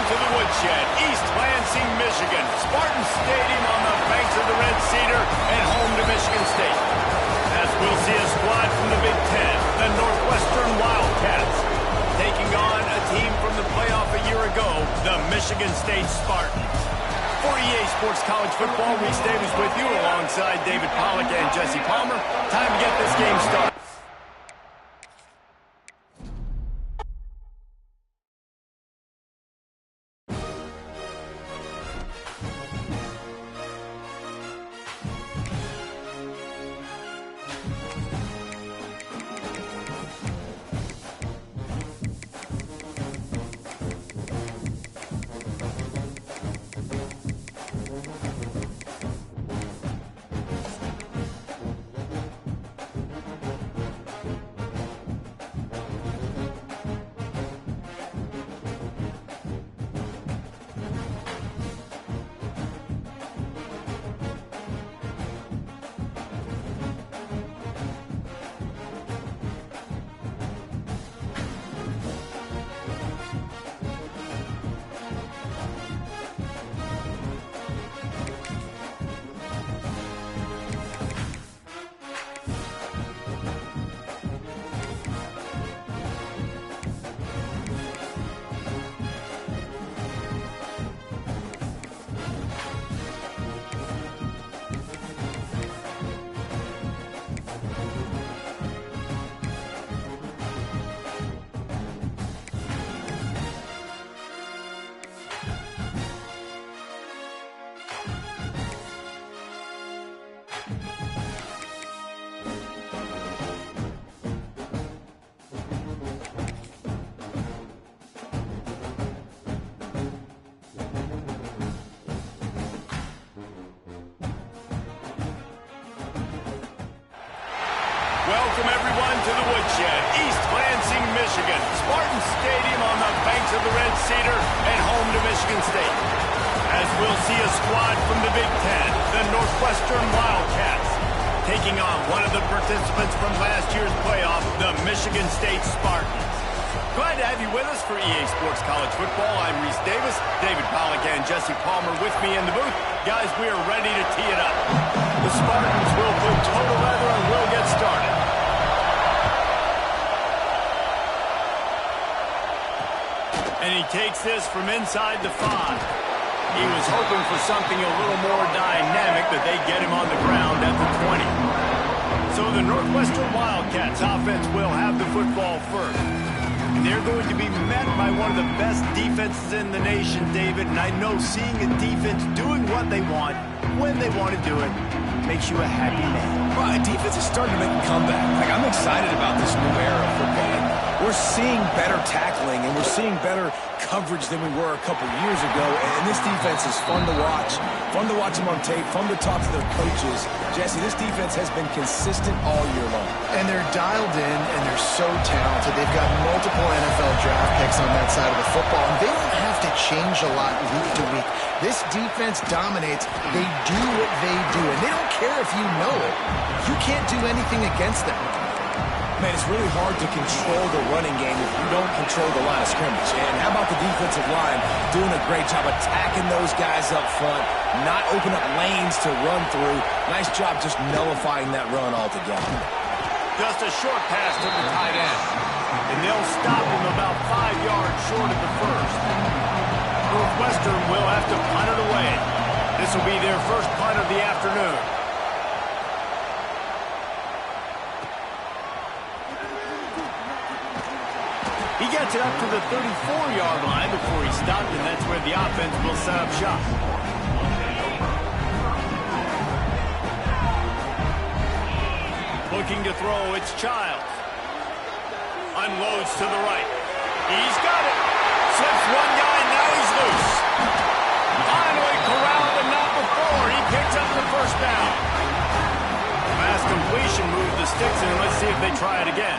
to the woodshed, East Lansing, Michigan. Spartans Stadium on the banks of the Red Cedar and home to Michigan State. As we'll see a squad from the Big Ten, the Northwestern Wildcats, taking on a team from the playoff a year ago, the Michigan State Spartans. For EA Sports College Football, Reese Davis with you alongside David Pollack and Jesse Palmer. Time to get this game started. Welcome, everyone, to the woodshed, East Lansing, Michigan. Spartans Stadium on the banks of the Red Cedar and home to Michigan State. As we'll see a squad from the Big Ten, the Northwestern Wildcats, taking on one of the participants from last year's playoff, the Michigan State Spartans. Glad to have you with us for EA Sports College Football. I'm Reese Davis, David Pollack and Jesse Palmer with me in the booth. Guys, we are ready to tee it up. The Spartans will put total leather and we'll get started. And he takes this from inside the 5. He was hoping for something a little more dynamic, but they get him on the ground at the 20. So the Northwestern Wildcats offense will have the football first. And they're going to be met by one of the best defenses in the nation, David. And I know seeing a defense doing what they want, when they want to do it, makes you a happy man. Well, defense is starting to make a comeback. I'm excited about this new era of football. We're seeing better tackling, and we're seeing better coverage than we were a couple years ago. And this defense is fun to watch them on tape, fun to talk to their coaches. Jesse, this defense has been consistent all year long. And they're dialed in, and they're so talented. They've got multiple NFL draft picks on that side of the football, and they don't have to change a lot week to week. This defense dominates. They do what they do, and they don't care if you know it. You can't do anything against them. Man, it's really hard to control the running game if you don't control the line of scrimmage. And how about the defensive line doing a great job attacking those guys up front, not open up lanes to run through. Nice job just nullifying that run altogether. Just a short pass to the tight end. And they'll stop him about 5 yards short of the first. Northwestern will have to punt it away. This will be their first punt of the afternoon. He gets it up to the 34-yard line before he stopped, and that's where the offense will set up shop. Looking to throw, it's Childs. Unloads to the right. He's got it. Slips one guy, now he's loose. Finally corralled, but not before. He picks up the first down. Fast completion moves the sticks in. Let's see if they try it again.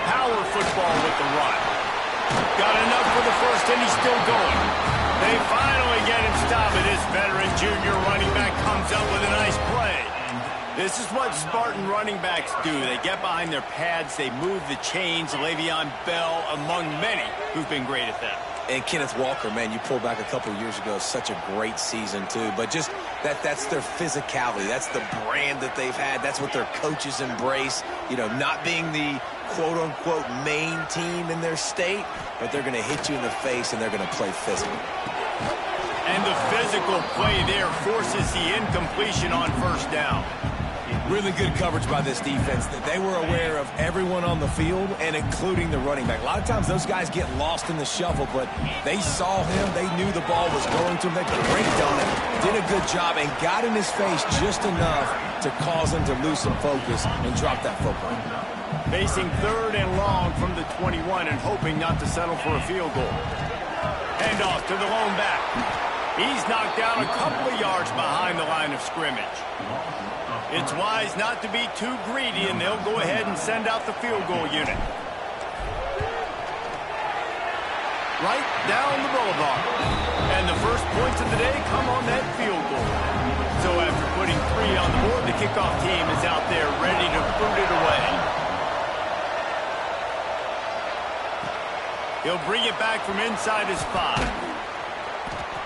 Power football with the run. Got enough for the first, and he's still going. They finally get him stopped. This veteran junior running back comes up with a nice play. This is what Spartan running backs do. They get behind their pads, they move the chains. Le'Veon Bell, among many, who've been great at that. And Kenneth Walker, man, you pulled back a couple years ago, such a great season, too. But just that's their physicality. That's the brand that they've had. That's what their coaches embrace. You know, not being the quote-unquote main team in their state, but they're going to hit you in the face and they're going to play physical. And the physical play there forces the incompletion on first down. Really good coverage by this defense. They were aware of everyone on the field and including the running back. A lot of times those guys get lost in the shuffle, but they saw him. They knew the ball was going to him. They braked on it, did a good job, and got in his face just enough to cause him to lose some focus and drop that football. Facing 3rd and long from the 21 and hoping not to settle for a field goal. Handoff to the lone back. He's knocked down a couple of yards behind the line of scrimmage. It's wise not to be too greedy, and they'll go ahead and send out the field goal unit. Right down the boulevard. And the first points of the day come on that field goal. So after putting 3 on the board, the kickoff team is out there ready to boot it away. He'll bring it back from inside his 5.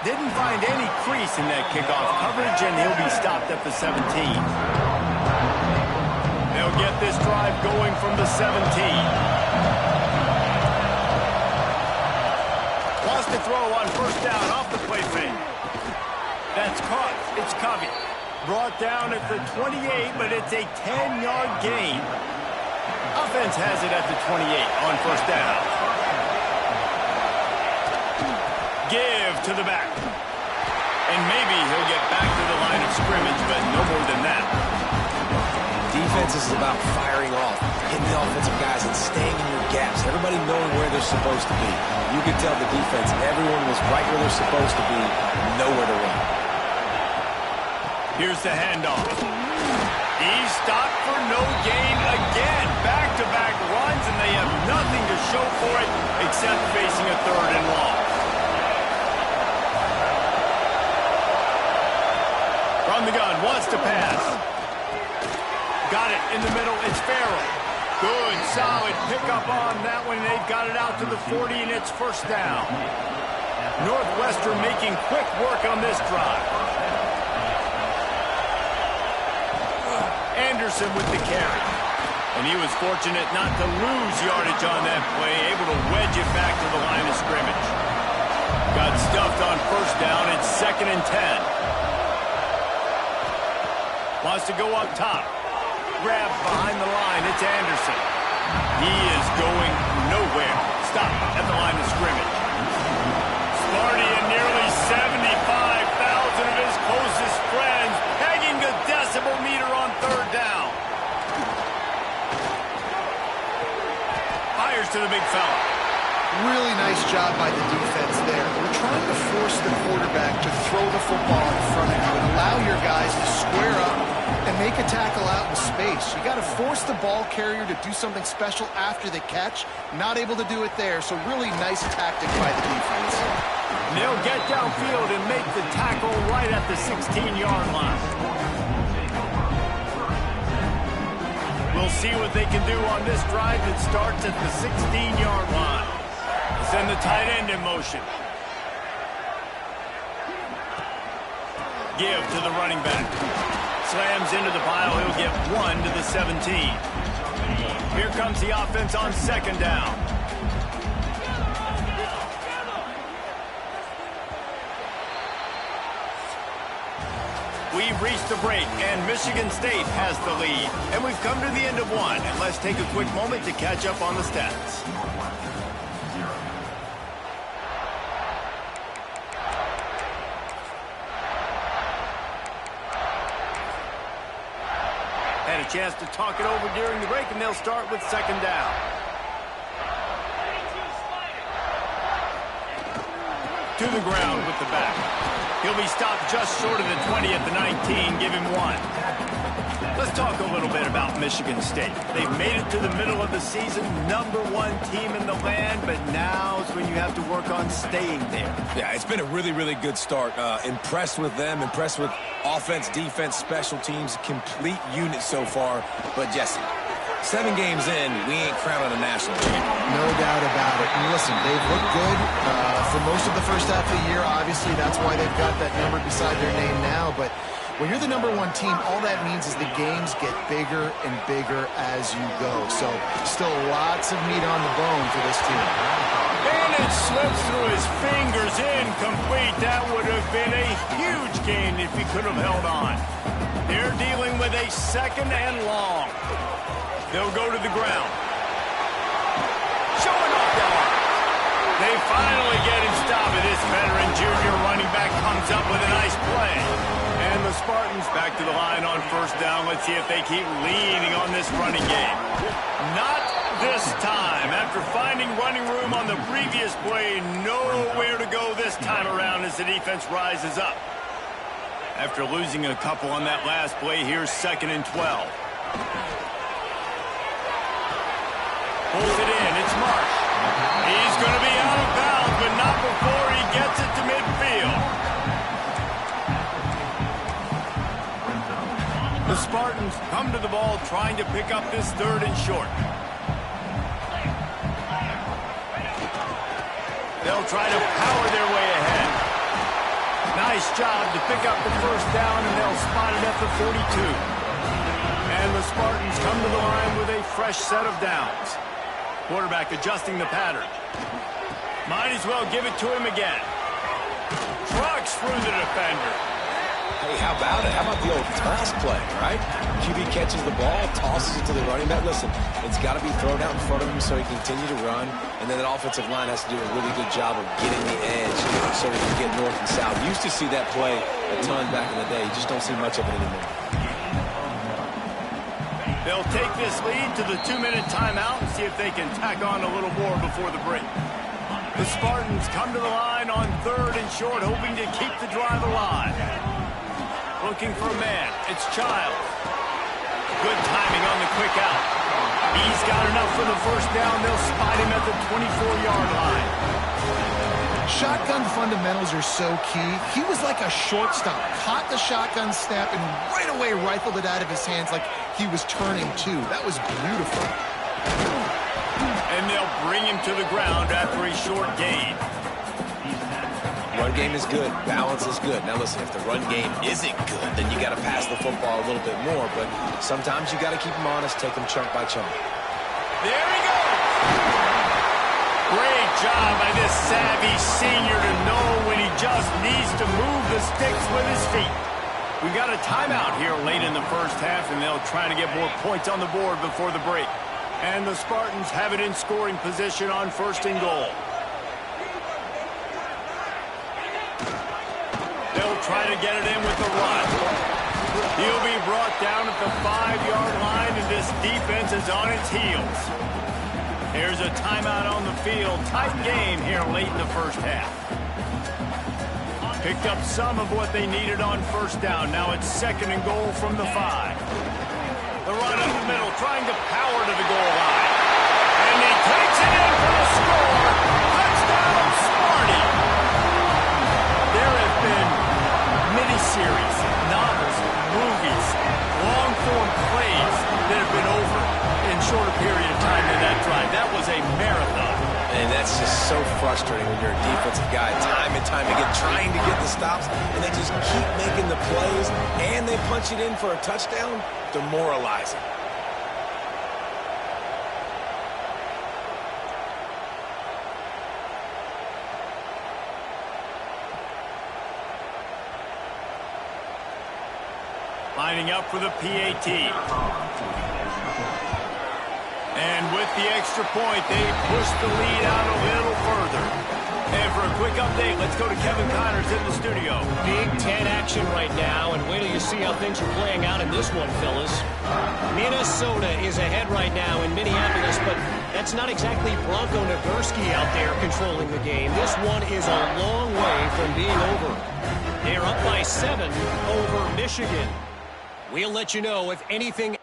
Didn't find any crease in that kickoff coverage, and he'll be stopped at the 17. They'll get this drive going from the 17. Wants to throw on first down off the play fake. That's caught. It's Covey. Brought down at the 28, but it's a 10-yard gain. Offense has it at the 28 on first down. Give to the back. And maybe he'll get back to the line of scrimmage, but no more than that. Defense is about firing off, hitting the offensive guys and staying in your gaps. Everybody knowing where they're supposed to be. You could tell the defense, everyone was right where they're supposed to be, nowhere to run. Here's the handoff. He's stopped for no gain again. Back-to-back runs, and they have nothing to show for it except facing a 3rd and long. From the gun, wants to pass. Got it in the middle, it's Farrell. Good, solid pickup on that one. They've got it out to the 40, and it's first down. Northwestern making quick work on this drive. Anderson with the carry. And he was fortunate not to lose yardage on that play, able to wedge it back to the line of scrimmage. Got stuffed on first down, it's 2nd and 10. Wants to go up top. Grab behind the line. It's Anderson. He is going nowhere. Stop at the line of scrimmage. Sparty and nearly 75,000 of his closest friends pegging the decibel meter on 3rd down. Fires to the big fella. Really nice job by the defense there. We're trying to force the quarterback to throw the football in front of you and allow your guys to square up and make a tackle out in space. You got to force the ball carrier to do something special after the catch. Not able to do it there, so really nice tactic by the defense. And they'll get downfield and make the tackle right at the 16-yard line. We'll see what they can do on this drive that starts at the 16-yard line. Send the tight end in motion. Give to the running back. Slams into the pile. He'll get 1 to the 17. Here comes the offense on 2nd down. We've reached the break, and Michigan State has the lead. And we've come to the end of 1. And let's take a quick moment to catch up on the stats. Had a chance to talk it over during the break, and they'll start with 2nd down. To the ground with the back. He'll be stopped just short of the 20 at the 19. Give him 1. Let's talk a little bit about Michigan State. They've made it to the middle of the season, #1 team in the land, but now's when you have to work on staying there. Yeah, it's been a really, really good start. Impressed with them, impressed with offense, defense, special teams, complete unit so far. But Jesse, 7 games in, we ain't crowning a national champion. No doubt about it. And listen, they've looked good for most of the first half of the year. Obviously, that's why they've got that number beside their name now. But when you're the #1 team, all that means is the games get bigger and bigger as you go. So still lots of meat on the bone for this team. And it slips through his fingers, incomplete. That would have been a huge gain if he could have held on. They're dealing with a 2nd and long. They'll go to the ground. Showing off the arm. They finally get him stopped. This veteran junior running back comes up with a nice play. And the Spartans back to the line on 1st down. Let's see if they keep leaning on this running game. Not this time. After finding running room on the previous play, nowhere to go this time around as the defense rises up. After losing a couple on that last play, here's 2nd and 12. Pulls it in. It's Marsh. He's going to be out of bounds, but not before he gets it to midfield. The Spartans come to the ball trying to pick up this 3rd and short. They'll try to power their way ahead. Nice job to pick up the 1st down, and they'll spot it at the 42. And the Spartans come to the line with a fresh set of downs. Quarterback adjusting the pattern. Might as well give it to him again. Trucks through the defender. Hey, how about it? How about the old toss play, right? QB catches the ball, tosses it to the running back. Listen, it's got to be thrown out in front of him so he can continue to run. And then the offensive line has to do a really good job of getting the edge so we can get north and south. Used to see that play a ton back in the day. You just don't see much of it anymore. They'll take this lead to the 2-minute timeout and see if they can tack on a little more before the break. The Spartans come to the line on 3rd and short, hoping to keep the drive alive. Looking for a man. It's Childs. Good timing on the quick out. He's got enough for the 1st down. They'll spot him at the 24-yard line. Shotgun fundamentals are so key. He was like a shortstop. Caught the shotgun snap and right away rifled it out of his hands like he was turning too. That was beautiful. And they'll bring him to the ground after a short gain. Run game is good. Balance is good. Now listen, if the run game isn't good, then you got to pass the football a little bit more. But sometimes you got to keep them honest, take them chunk by chunk. There he goes. Great job by this savvy senior to know when he just needs to move the sticks with his feet. We've got a timeout here late in the 1st half, and they'll try to get more points on the board before the break. And the Spartans have it in scoring position on 1st and goal. They'll try to get it in with the run. He'll be brought down at the 5-yard line, and this defense is on its heels. There's a timeout on the field. Tight game here late in the 1st half. Picked up some of what they needed on 1st down. Now it's 2nd and goal from the 5. The run up the middle, trying to power to the goal line. And he takes it in for the score. Touchdown, Sparty. There have been miniseries, novels, movies, long-form plays that have been over in shorter period of time than that drive. That was a marathon. And that's just so frustrating when you're a defensive guy, time and time again, trying to get the stops, and they just keep making the plays, and they punch it in for a touchdown. Demoralizing. Lining up for the PAT. And with the extra point, they push the lead out a little further. And for a quick update, let's go to Kevin Connors in the studio. Big Ten action right now, and wait till you see how things are playing out in this one, fellas. Minnesota is ahead right now in Minneapolis, but that's not exactly Bronco Nagurski out there controlling the game. This one is a long way from being over. They're up by 7 over Michigan. We'll let you know if anything...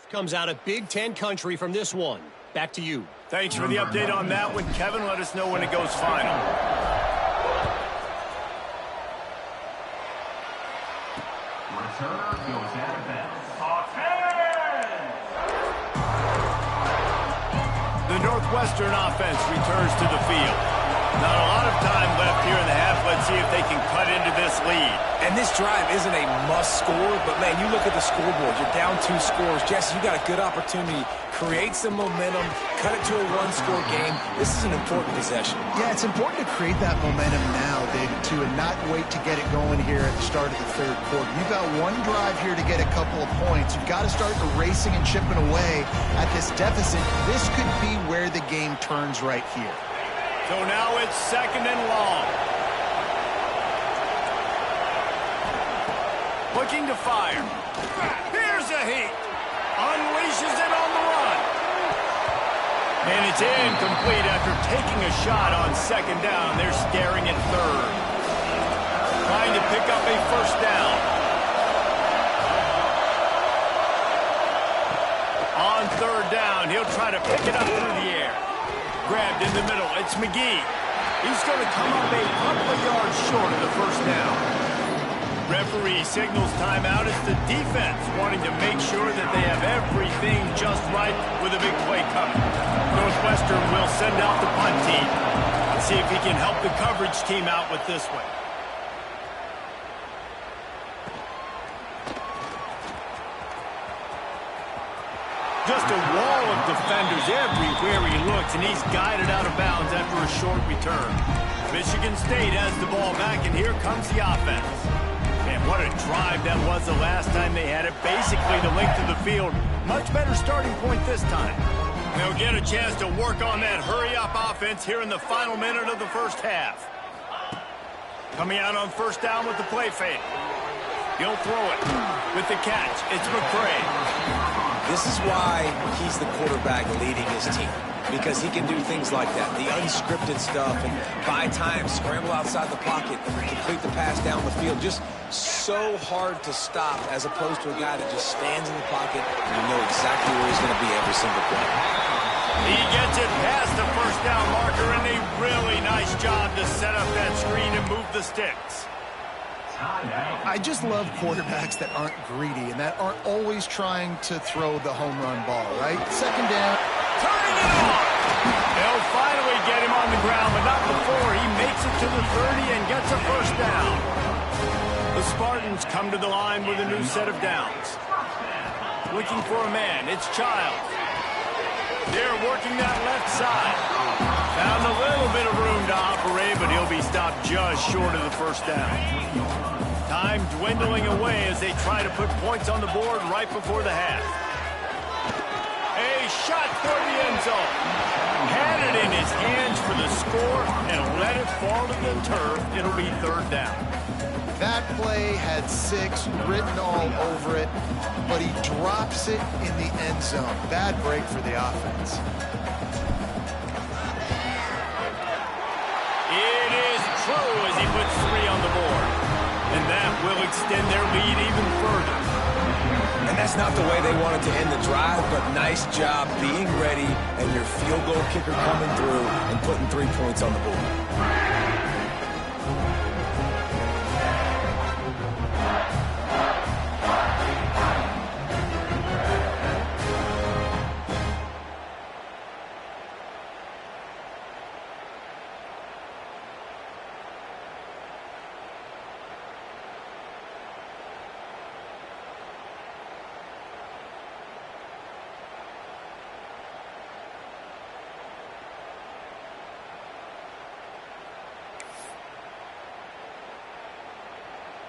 Comes out of Big Ten country from this one. Back to you. Thanks for the update on that one, Kevin. Let us know when it goes final. Returner goes out of bounds. The Northwestern offense returns to the field. Not a lot of time left here in the half. Let's see if they can cut into this lead. And this drive isn't a must score, but man, you look at the scoreboard. You're down 2 scores. Jesse, you got a good opportunity. Create some momentum. Cut it to a 1-score game. This is an important possession. Yeah, it's important to create that momentum now, David, too, and not wait to get it going here at the start of the third quarter. You've got one drive here to get a couple of points. You've got to start erasing and chipping away at this deficit. This could be where the game turns right here. So now it's 2nd and long. Looking to fire. Here's a heat. Unleashes it on the run. And it's incomplete after taking a shot on 2nd down. They're staring at 3rd. Trying to pick up a 1st down. On 3rd down, he'll try to pick it up through the air. Grabbed in the middle. It's McGee. He's going to come up a couple of yards short of the 1st down. Referee signals timeout. It's the defense wanting to make sure that they have everything just right with a big play coming. Northwestern will send out the punt team. Let's see if he can help the coverage team out with this one. Just a wall of defenders everywhere he looks, and he's guided out of bounds after a short return. Michigan State has the ball back, and here comes the offense. And what a drive that was the last time they had it. Basically the length of the field. Much better starting point this time. They'll get a chance to work on that hurry-up offense here in the final minute of the 1st half. Coming out on 1st down with the play fake. He'll throw it with the catch. It's McCray. This is why he's the quarterback leading his team, because he can do things like that, the unscripted stuff, and buy time, scramble outside the pocket, complete the pass down the field. Just so hard to stop as opposed to a guy that just stands in the pocket and you know exactly where he's going to be every single play. He gets it past the 1st down marker, and a really nice job to set up that screen and move the sticks. I just love quarterbacks that aren't greedy and that aren't always trying to throw the home run ball, right? 2nd down. Turning it on. They'll finally get him on the ground, but not before he makes it to the 30 and gets a 1st down. The Spartans come to the line with a new set of downs. Looking for a man. It's Childs. They're working that left side. Found a little bit of room to operate, but he'll be stopped just short of the 1st down. Time dwindling away as they try to put points on the board right before the half. A shot for the end zone. Had it in his hands for the score and let it fall to the turf. It'll be third down. That play had 6 written all over it, but he drops it in the end zone. Bad break for the offense. It is true as he puts 3 on the board. And that will extend their lead even further. And that's not the way they wanted to end the drive, but nice job being ready and your field goal kicker coming through and putting 3 points on the board.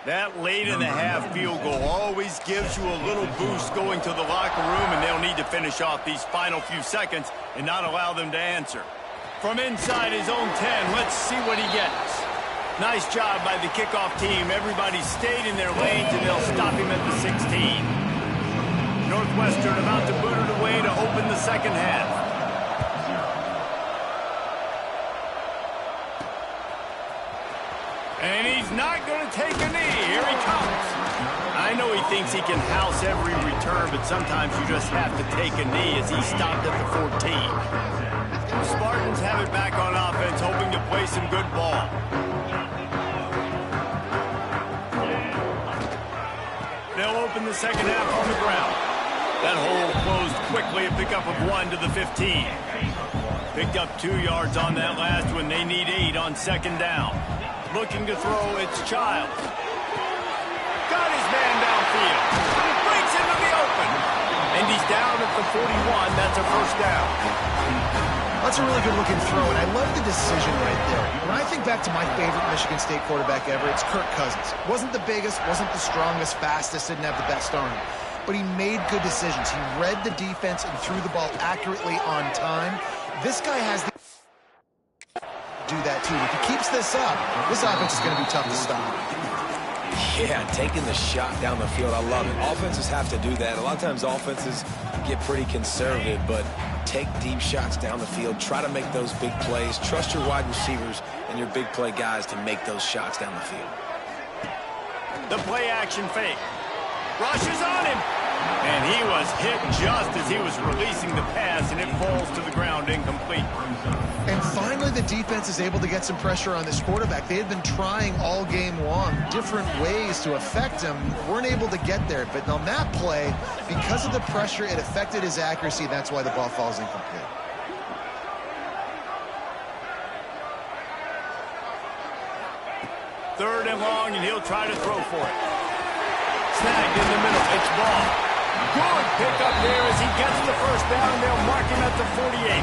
That late in the half field goal always gives you a little boost going to the locker room, and they'll need to finish off these final few seconds and not allow them to answer. From inside his own 10, let's see what he gets. Nice job by the kickoff team. Everybody stayed in their lanes, and they'll stop him at the 16. Northwestern about to boot it away to open the second half. And he's not going to take a knee. Here he comes. I know he thinks he can house every return, but sometimes you just have to take a knee as he stopped at the 14. The Spartans have it back on offense, hoping to play some good ball. They'll open the second half on the ground. That hole closed quickly, a pickup of 1 to the 15. Picked up 2 yards on that last one. They need 8 on second down. Looking to throw, it's Childs. Got his man downfield. Breaks into the open. And he's down at the 41. That's a first down. That's a really good-looking throw, and I love the decision right there. When I think back to my favorite Michigan State quarterback ever, it's Kirk Cousins. Wasn't the biggest, wasn't the strongest, fastest, didn't have the best arm. But he made good decisions. He read the defense and threw the ball accurately on time. This guy has the do that too. If he keeps this up, this offense is going to be tough to stop. Yeah, taking the shot down the field, I love it. Offenses have to do that. A lot of times offenses get pretty conservative, but take deep shots down the field. Try to make those big plays. Trust your wide receivers and your big play guys to make those shots down the field. The play action fake. Rushes on him. And he was hit just as he was releasing the pass, and it falls to the ground incomplete. And finally, the defense is able to get some pressure on this quarterback. They had been trying all game long different ways to affect him. Weren't able to get there. But on that play, because of the pressure, it affected his accuracy. That's why the ball falls incomplete. Third and long, and he'll try to throw for it. Snagged in the middle. It's ball. Good pickup there as he gets the first down. They'll mark him at the 48.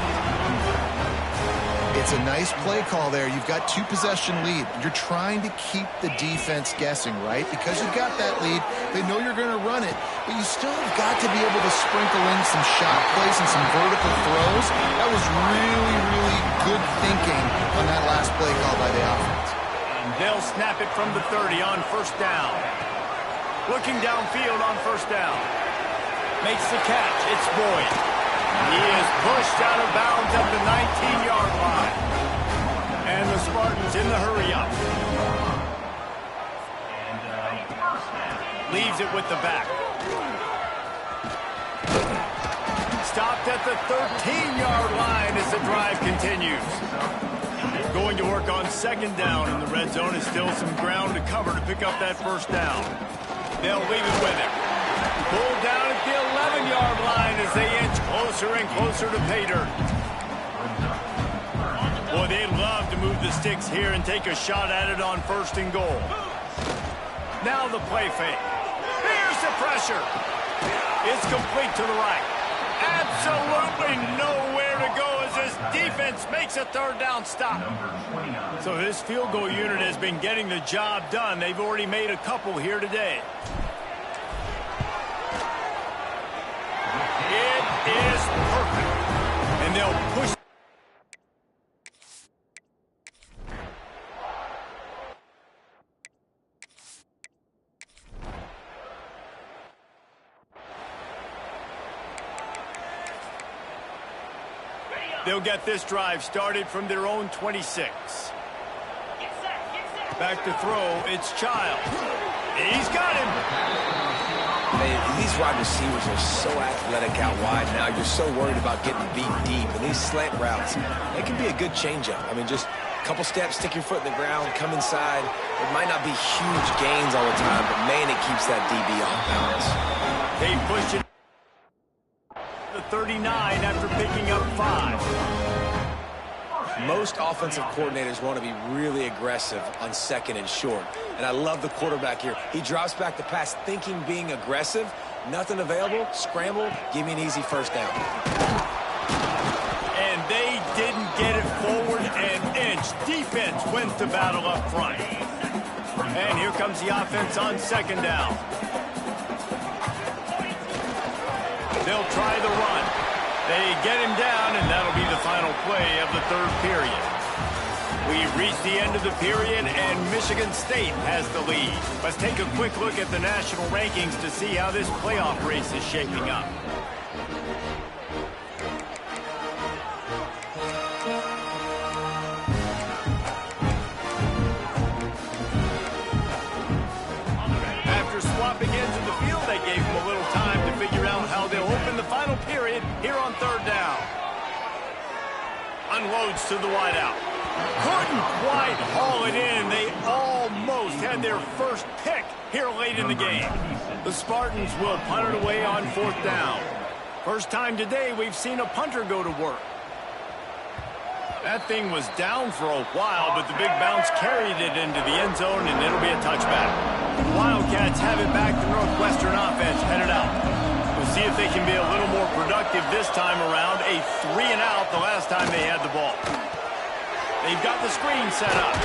It's a nice play call there. You've got 2-possession lead. You're trying to keep the defense guessing, right? Because you've got that lead, they know you're going to run it, but you still have got to be able to sprinkle in some shot plays and some vertical throws. That was really, really good thinking on that last play call by the offense. They'll snap it from the 30 on first down. Looking downfield on first down. Makes the catch. It's Boyd. He is pushed out of bounds at the 19-yard line. And the Spartans in the hurry-up. Leaves it with the back. Stopped at the 13-yard line as the drive continues. Going to work on second down, and the red zone is still some ground to cover to pick up that first down. They'll leave it with him. Pulled down at the 11-yard line as they inch closer and closer to pay dirt. Boy, they'd love to move the sticks here and take a shot at it on first and goal. Now the play fake. Here's the pressure. It's complete to the right. Absolutely nowhere to go as this defense makes a third down stop. So this field goal unit has been getting the job done. They've already made a couple here today. It is perfect. And they'll push. They'll get this drive started from their own 26. Back to throw, it's Child. He's got him. Man, these wide receivers are so athletic out wide now. You're so worried about getting beat deep. And these slant routes, they can be a good changeup. I mean, just a couple steps, stick your foot in the ground, come inside. It might not be huge gains all the time, but man, it keeps that DB off balance. They push it. 39 after picking up 5. Most offensive coordinators want to be really aggressive on second and short. And I love the quarterback here. He drops back the pass thinking being aggressive. Nothing available. Scramble. Give me an easy first down. And they didn't get it forward an inch. Defense wins the battle up front. And here comes the offense on second down. They'll try the run. They get him down, and that'll be the final play of the third period. We've reached the end of the period, and Michigan State has the lead. Let's take a quick look at the national rankings to see how this playoff race is shaping up. After swapping ends of the field, they gave him a little time to figure out how they'll open the final period here on third down. Unloads to the wideout. Couldn't quite haul it in. They almost had their first pick here late in the game. The Spartans will punt it away on fourth down. First time today we've seen a punter go to work. That thing was down for a while, but the big bounce carried it into the end zone, and it'll be a touchback. Wildcats have it back. The Northwestern offense headed out. We'll see if they can be a little more productive this time around. A 3-and-out the last time they had the ball. They've got the screen set up.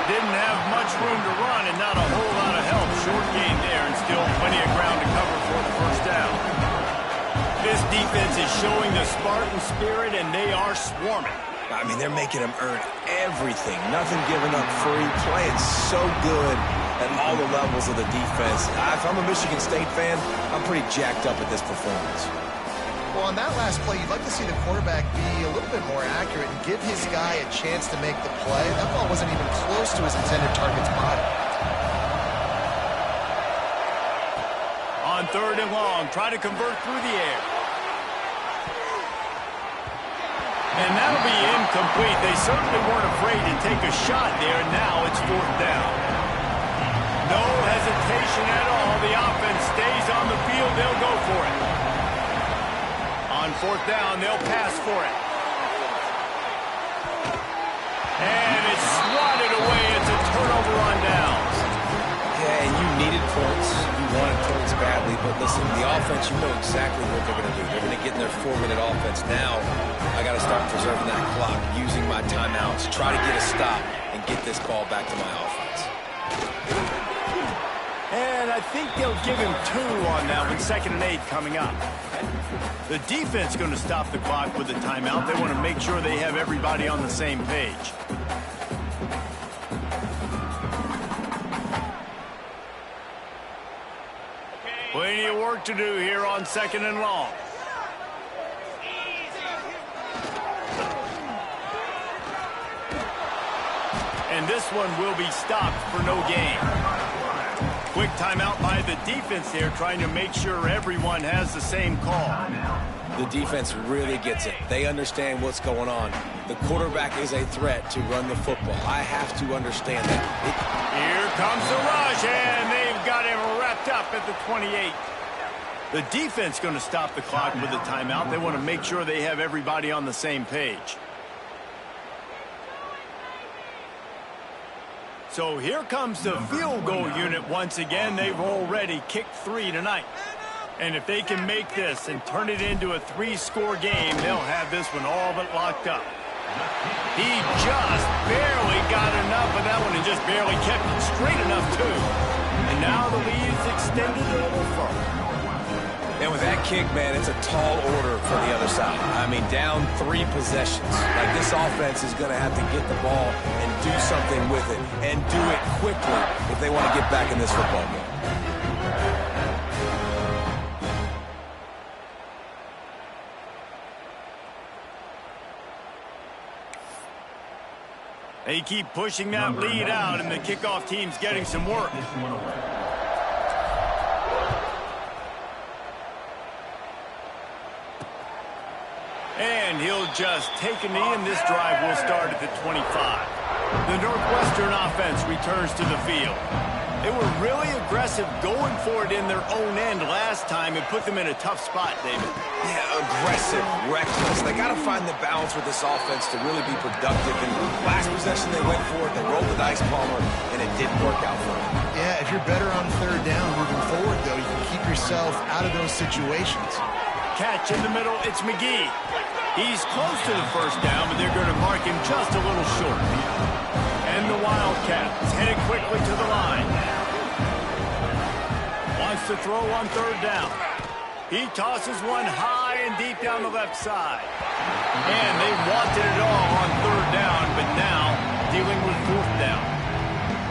Didn't have much room to run and not a whole lot of help. Short gain there and still plenty of ground to cover for the first down. This defense is showing the Spartan spirit, and they are swarming. I mean, they're making them earn everything. Nothing given up free. Playing so good at all the levels of the defense. If I'm a Michigan State fan, I'm pretty jacked up at this performance. Well, on that last play, you'd like to see the quarterback be a little bit more accurate and give his guy a chance to make the play. That ball wasn't even close to his intended target's body. On third and long, try to convert through the air. And that'll be incomplete. They certainly weren't afraid to take a shot there. Now it's fourth down. No hesitation at all. The offense stays on the field. They'll go for it. On fourth down, they'll pass for it. And it's swatted away. It's a turnover on downs. Yeah, and you needed points. You wanted points badly. But listen, the offense, you know exactly what they're going to do. They're going to get in their 4-minute offense. Now, I got to start preserving that clock, using my timeouts, try to get a stop, and get this ball back to my offense. And I think they'll give him 2 on that one. 2nd and 8 coming up. The defense going to stop the clock with a timeout. They want to make sure they have everybody on the same page. Plenty of work to do here on 2nd and long. And this one will be stopped for no gain. Quick timeout by the defense there, trying to make sure everyone has the same call. The defense really gets it. They understand what's going on. The quarterback is a threat to run the football. I have to understand that. Here comes the rush, and they've got him wrapped up at the 28. The defense going to stop the clock with a timeout. They want to make sure they have everybody on the same page. So here comes the field goal unit once again. They've already kicked 3 tonight. And if they can make this and turn it into a 3-score game, they'll have this one all but locked up. He just barely got enough of that one and just barely kept it straight enough, too. And now the lead's extended a little further. And with that kick, man, it's a tall order for the other side. I mean, down 3 possessions. Like, this offense is going to have to get the ball and do something with it, and do it quickly if they want to get back in this football game. They keep pushing that lead out, and the kickoff team's getting some work. And he'll just take a knee, and this drive will start at the 25. The Northwestern offense returns to the field. They were really aggressive going for it in their own end last time and put them in a tough spot, David. Yeah, aggressive, reckless. They got to find the balance with this offense to really be productive. And last possession they went for it, they rolled the dice, Palmer, and it didn't work out for them. Yeah, if you're better on third down moving forward, though, you can keep yourself out of those situations. Catch in the middle, it's McGee. He's close to the first down, but they're going to mark him just a little short. And the Wildcat is headed quickly to the line. Wants to throw on third down. He tosses one high and deep down the left side. And they wanted it all on third down, but now dealing with fourth down.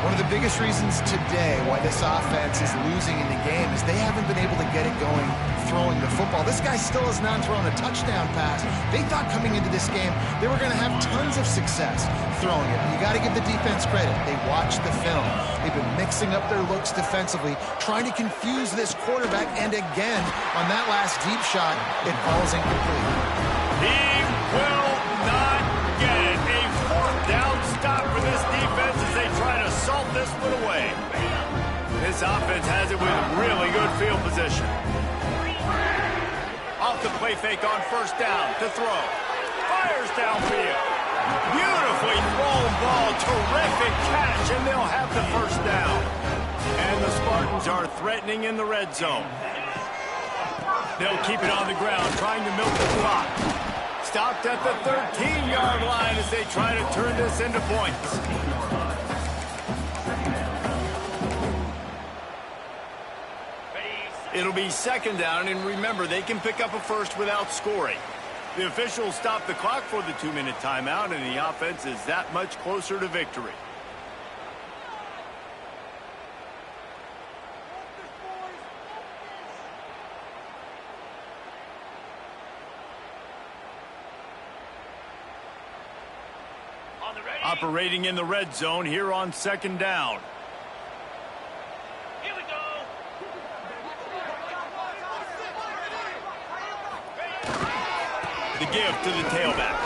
One of the biggest reasons today why this offense is losing in the game is they haven't been able to get it going throwing the football. This guy still has not thrown a touchdown pass. They thought coming into this game they were going to have tons of success throwing it. You got to give the defense credit. They watched the film. They've been mixing up their looks defensively, trying to confuse this quarterback, and again, on that last deep shot, it falls incomplete. He will not get it. A fourth down stop for this defense as they try to salt this one away. This offense has it with really good field position. Off the play fake on first down to throw. Fires downfield. Beautifully thrown ball. Terrific catch, and they'll have the first down. And the Spartans are threatening in the red zone. They'll keep it on the ground, trying to milk the clock. Stopped at the 13-yard line as they try to turn this into points. It'll be second down, and remember, they can pick up a first without scoring. The officials stop the clock for the 2-minute timeout, and the offense is that much closer to victory. Operating in the red zone here on second down. Here we go. The give to the tailback.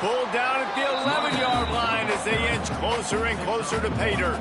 Pulled down at the 11-yard line as they inch closer and closer to pay dirt.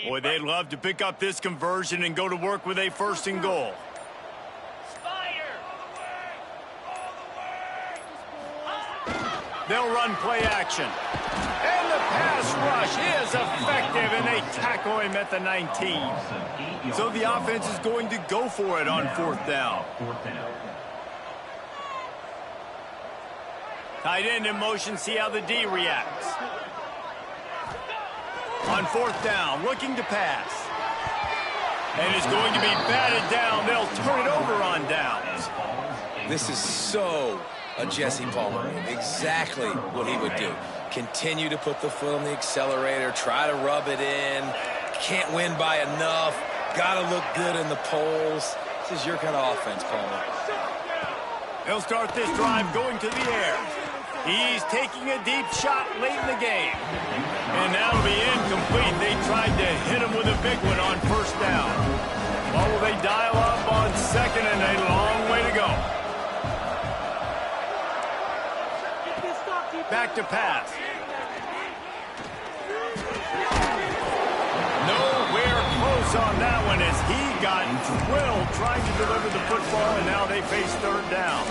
Boy, they'd love to pick up this conversion and go to work with a 1st and goal. They'll run play action. And the pass rush is effective, and they tackle him at the 19. So the offense is going to go for it on 4th down. Tight end in motion, see how the D reacts. On 4th down, looking to pass. And it's going to be batted down. They'll turn it over on downs. This is so a Jesse Palmer. Exactly what he would do. Continue to put the foot on the accelerator, try to rub it in. Can't win by enough. Got to look good in the polls. This is your kind of offense, Palmer. They'll start this drive going to the air. He's taking a deep shot late in the game. And that'll be incomplete. They tried to hit him with a big one on 1st down. Well, will they dial up on 2nd and a long way to go? Back to pass. Nowhere close on that one as he got drilled trying to deliver the football, and now they face 3rd down.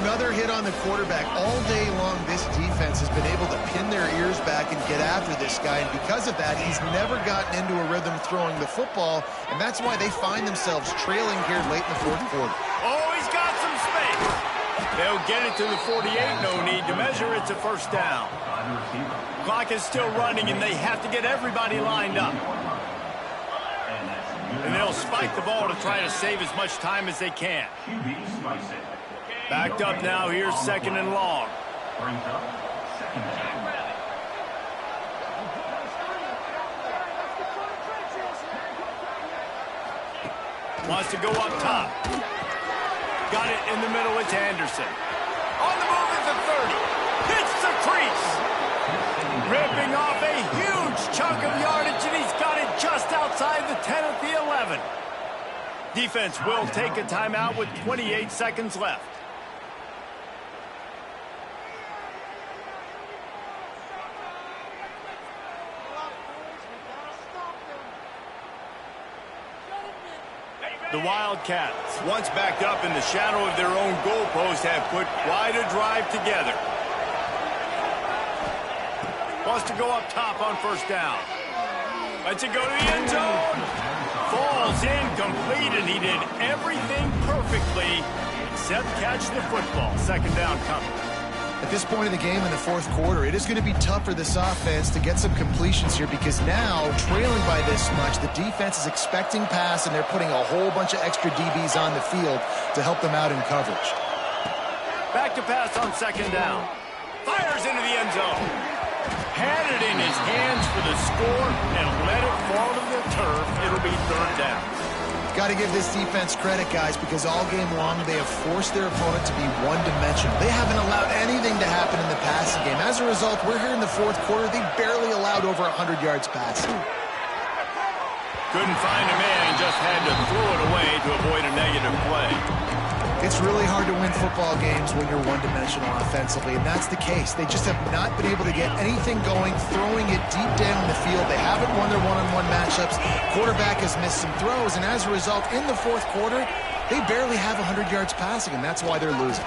Another hit on the quarterback. All day long, this defense has been able to pin their ears back and get after this guy, and because of that, he's never gotten into a rhythm throwing the football, and that's why they find themselves trailing here late in the 4th quarter. Oh, he's got some space. They'll get it to the 48, no need to measure. It's a 1st down. Clock is still running, and they have to get everybody lined up. And they'll spike the ball to try to save as much time as they can. Backed up now, here's 2nd and long. Wants to go up top. Got it in the middle, it's Anderson. On the move at the 30. Hits the crease. Ripping off a huge chunk of yardage, and he's got it just outside the 10 at the 11. Defense will take a timeout with 28 seconds left. The Wildcats, once backed up in the shadow of their own goalpost, have put quite a drive together. Wants to go up top on 1st down. Lets it go to the end zone. Falls incomplete, and he did everything perfectly except catch the football. 2nd down coming. At this point in the game in the 4th quarter, it is going to be tough for this offense to get some completions here because now, trailing by this much, the defense is expecting pass, and they're putting a whole bunch of extra DBs on the field to help them out in coverage. Back to pass on 2nd down. Fires into the end zone. Had it in his hands for the score and let it fall to the turf. It'll be 3rd down. Got to give this defense credit, guys, because all game long they have forced their opponent to be one-dimensional. They haven't allowed anything to happen in the passing game. As a result, we're here in the 4th quarter. They barely allowed over 100 yards passing. Couldn't find a man and just had to throw it away to avoid a negative play. It's really hard to win football games when you're one-dimensional offensively, and that's the case. They just have not been able to get anything going, throwing it deep down the field. They haven't won their one-on-one matchups. Quarterback has missed some throws, and as a result, in the 4th quarter, they barely have 100 yards passing, and that's why they're losing.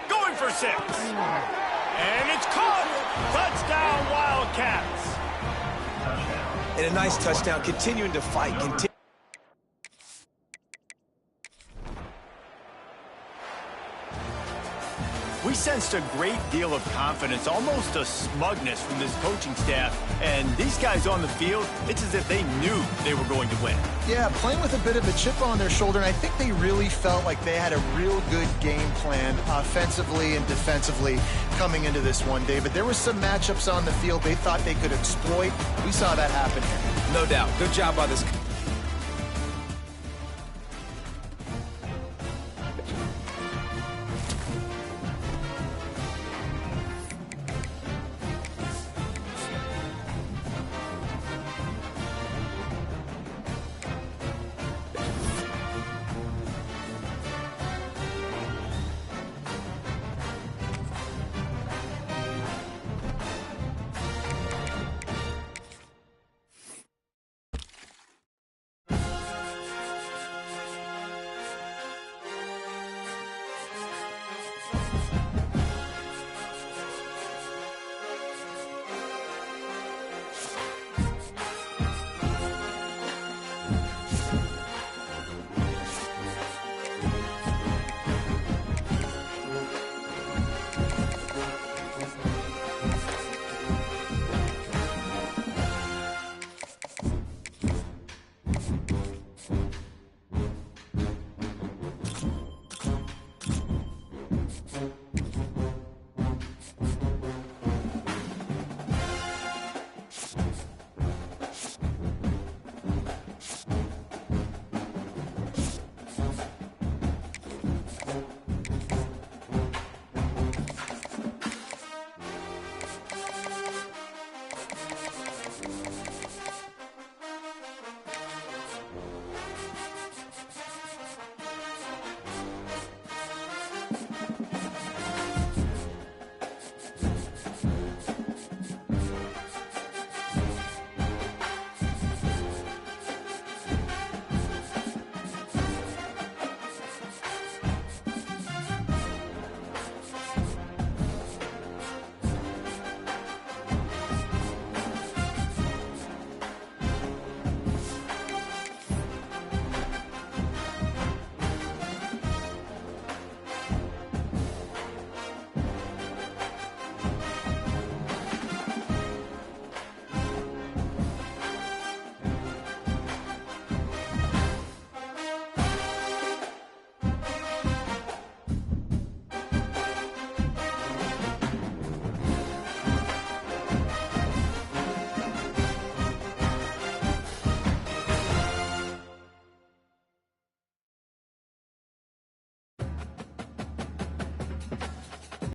Going for 6. And it's caught. Touchdown, Wildcats. And a nice touchdown, continuing to fight. We sensed a great deal of confidence, almost a smugness from this coaching staff. And these guys on the field, it's as if they knew they were going to win. Yeah, playing with a bit of a chip on their shoulder, and I think they really felt like they had a real good game plan offensively and defensively coming into this one, David. There were some matchups on the field they thought they could exploit. We saw that happen here. No doubt. Good job by this